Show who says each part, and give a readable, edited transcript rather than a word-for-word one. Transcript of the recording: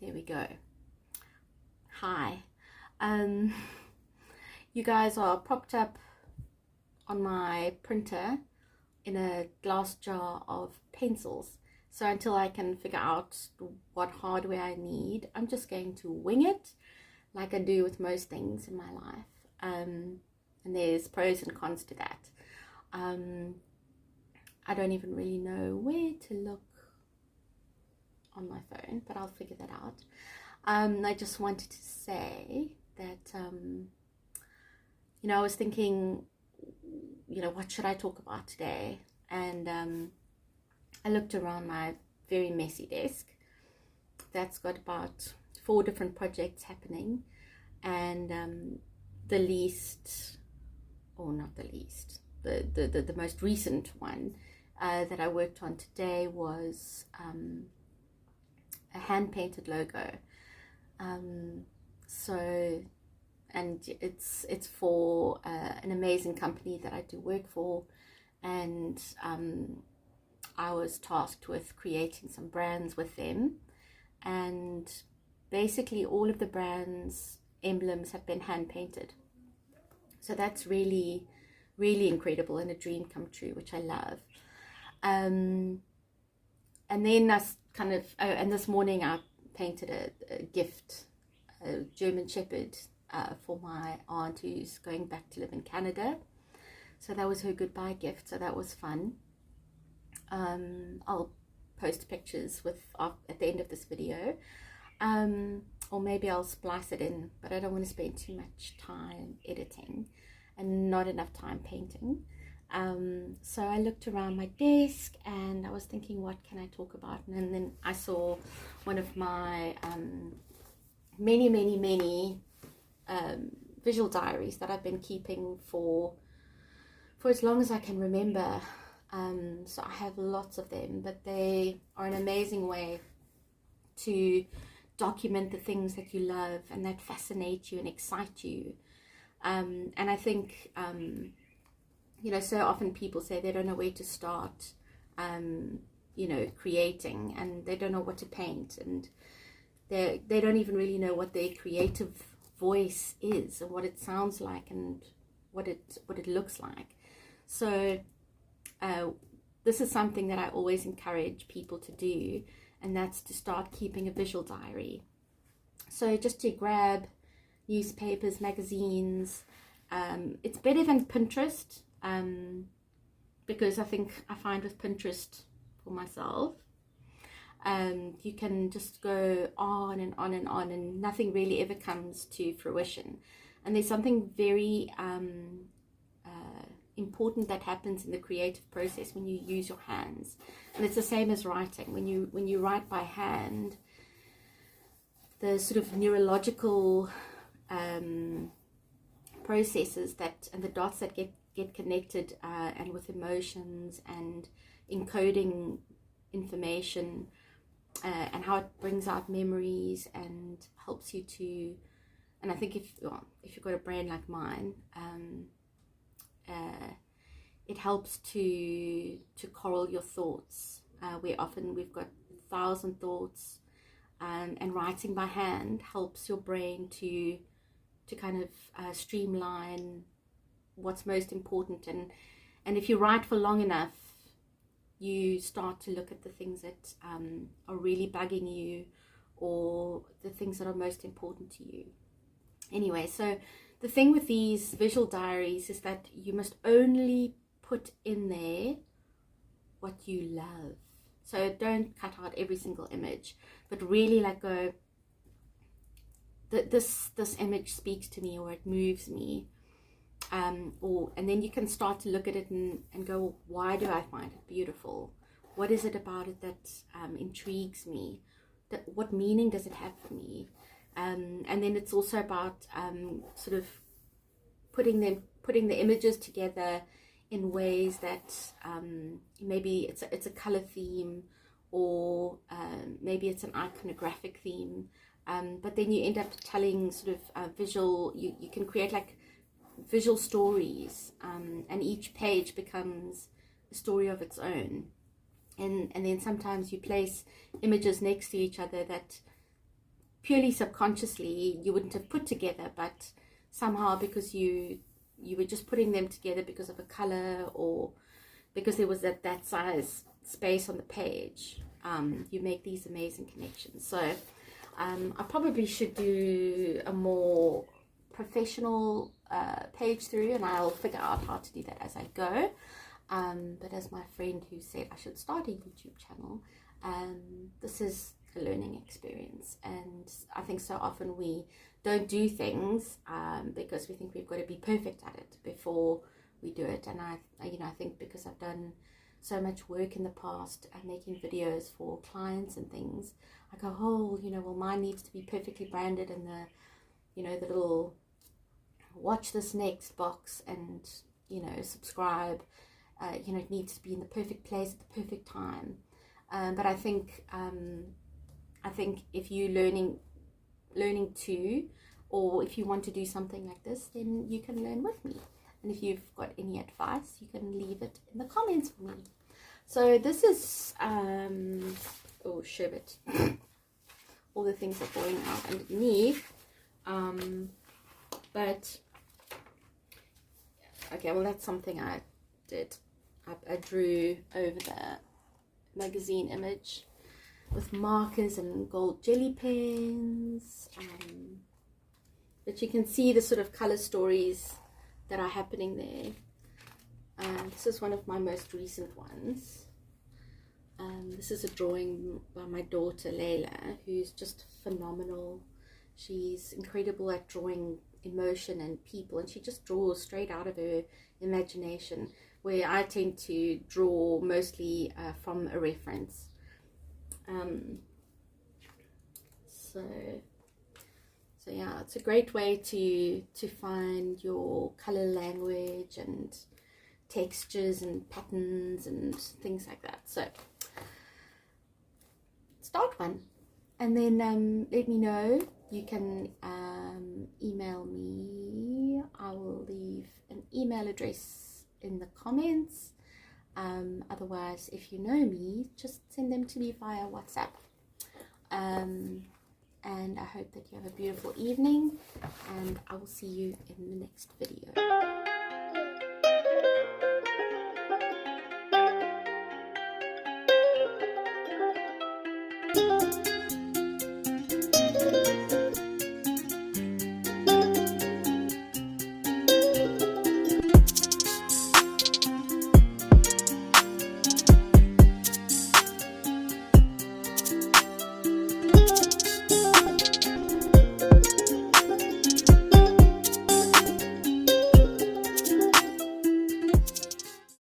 Speaker 1: There we go. Hi. Um, you guys are propped up on my printer in a glass jar of pencils. So until I can figure out what hardware I need, I'm just going to wing it like I do with most things in my life. And there's pros and cons to that. I don't even really know where to look on my phone, but I'll figure that out. I just wanted to say that, I was thinking, what should I talk about today? And I looked around my very messy desk. That's got about 4 different projects happening. And the most recent one that I worked on today was a hand-painted logo. And it's for an amazing company that I do work for, and I was tasked with creating some brands with them, and basically all of the brands' emblems have been hand-painted. So that's really, really incredible and a dream come true, which I love. And then and this morning I painted a gift, a German Shepherd, for my aunt who's going back to live in Canada. So that was her goodbye gift, so that was fun. I'll post pictures at the end of this video, or maybe I'll splice it in, but I don't want to spend too much time editing and not enough time painting. So I looked around my desk and I was thinking, what can I talk about? And then I saw one of my many visual diaries that I've been keeping for as long as I can remember. So I have lots of them, but they are an amazing way to document the things that you love and that fascinate you and excite you. And I think, so often people say they don't know where to start, creating, and they don't know what to paint, and they don't even really know what their creative voice is and what it sounds like and what it looks like. So this is something that I always encourage people to do, and that's to start keeping a visual diary. So just to grab newspapers, magazines. It's better than Pinterest, because I find with Pinterest for myself, you can just go on and on and on, and nothing really ever comes to fruition. And there's something very important that happens in the creative process when you use your hands, and it's the same as writing. When you write by hand, the sort of neurological processes and the dots that get connected, and with emotions and encoding information, and how it brings out memories and helps you to, and I think if you've got a brain like mine, it helps to corral your thoughts, where often we've got 1,000 thoughts, and writing by hand helps your brain to kind of streamline what's most important. And if you write for long enough, you start to look at the things that are really bugging you, or the things that are most important to you. Anyway, so the thing with these visual diaries is that you must only put in there what you love. So don't cut out every single image, but really go, this image speaks to me, or it moves me, and then you can start to look at it and go, well, why do I find it beautiful? What is it about it that intrigues me? What meaning does it have for me? And then it's also about sort of putting the images together in ways that maybe it's a color theme, or maybe it's an iconographic theme, but then you end up telling sort of visual. You can create like visual stories, and each page becomes a story of its own. And then sometimes you place images next to each other that purely subconsciously you wouldn't have put together, but somehow because you were just putting them together because of a color, or because there was that size space on the page, you make these amazing connections. So I probably should do a more professional page through, and I'll figure out how to do that as I go. But as my friend who said I should start a YouTube channel, this is a learning experience, and I think so often we don't do things because we think we've got to be perfect at it before we do it. And I think because I've done so much work in the past and making videos for clients and things, I go, oh, well, mine needs to be perfectly branded, and the little watch this next box, and subscribe, it needs to be in the perfect place at the perfect time. But I think if you're learning too, or if you want to do something like this, then you can learn with me. And if you've got any advice, you can leave it in the comments for me. So this is oh, sherbet. All the things are going out underneath. But okay, well, that's something I did. I drew over the magazine image with markers and gold jelly pens, but you can see the sort of color stories that are happening there. This is one of my most recent ones. This is a drawing by my daughter Layla, who's just phenomenal. She's incredible at drawing emotion and people, and she just draws straight out of her imagination, where I tend to draw mostly from a reference. So yeah, it's a great way to find your color language and textures and patterns and things like that. So start one, and then let me know. You can email me. I will leave an email address in the comments. Otherwise, if you know me, just send them to me via WhatsApp. And I hope that you have a beautiful evening, and I will see you in the next video.